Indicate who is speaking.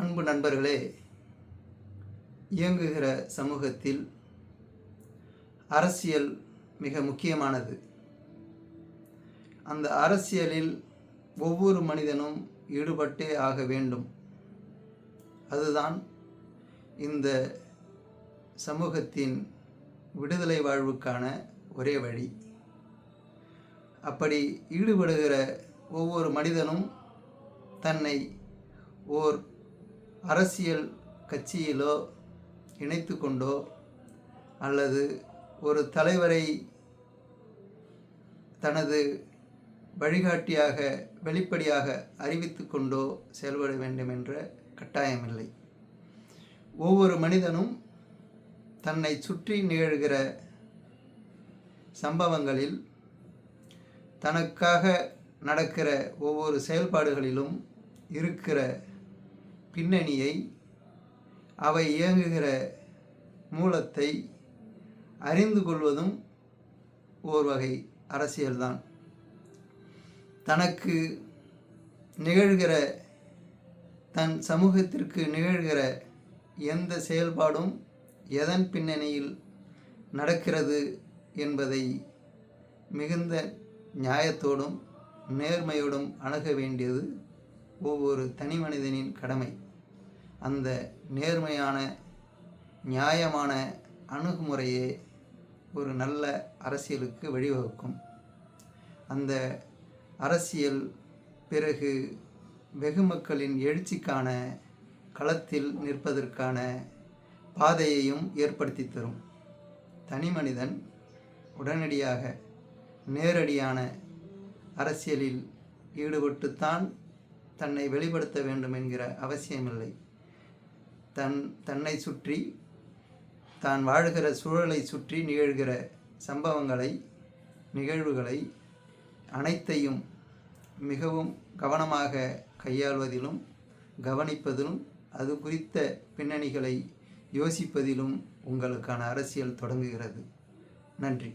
Speaker 1: அன்பு நண்பர்களே, இயங்குகிற சமூகத்தில் அரசியல் மிக முக்கியமானது. அந்த அரசியலில் ஒவ்வொரு மனிதனும் ஈடுபட்டே ஆக வேண்டும். அதுதான் இந்த சமூகத்தின் விடுதலை வாழ்வுக்கான ஒரே வழி. அப்படி ஈடுபடுகிற ஒவ்வொரு மனிதனும் தன்னை ஓர் அரசியல் கட்சியிலோ இணைத்து கொண்டோ அல்லது ஒரு தலைவரை தனது வழிகாட்டியாக வெளிப்படையாக அறிவித்து கொண்டோ செயல்பட வேண்டும் என்ற கட்டாயமில்லை. ஒவ்வொரு மனிதனும் தன்னை சுற்றி நிகழ்கிற சம்பவங்களில் தனக்காக நடக்கிற ஒவ்வொரு செயல்பாடுகளிலும் இருக்கிற பின்னணியை, அவை இயங்குகிற மூலத்தை அறிந்து கொள்வதும் ஓர் வகை அரசியல்தான். தனக்கு நிகழ்கிற, தன் சமூகத்திற்கு நிகழ்கிற எந்த செயல்பாடும் எதன் பின்னணியில் நடக்கிறது என்பதை மிகுந்த நியாயத்தோடும் நேர்மையோடும் அணுக வேண்டியது ஒவ்வொரு தனி மனிதனின் கடமை. அந்த நேர்மையான நியாயமான அணுகுமுறையே ஒரு நல்ல அரசியலுக்கு வழிவகுக்கும். அந்த அரசியல் பிறகு வெகு மக்களின் எழுச்சிக்கான களத்தில் நிற்பதற்கான பாதையையும் ஏற்படுத்தி தரும். தனி மனிதன் உடனடியாக நேரடியான அரசியலில் ஈடுபட்டுத்தான் தன்னை வெளிப்படுத்த வேண்டும் என்கிற அவசியமில்லை. தன்னை சுற்றி, தான் வாழ்கிற சூழலை சுற்றி நிகழ்கிற சம்பவங்களை, நிகழ்வுகளை அனைத்தையும் மிகவும் கவனமாக கையாள்வதிலும், கவனிப்பதிலும், அது குறித்த பின்னணிகளை யோசிப்பதிலும் உங்களுக்கான அரசியல் தொடங்குகிறது. நன்றி.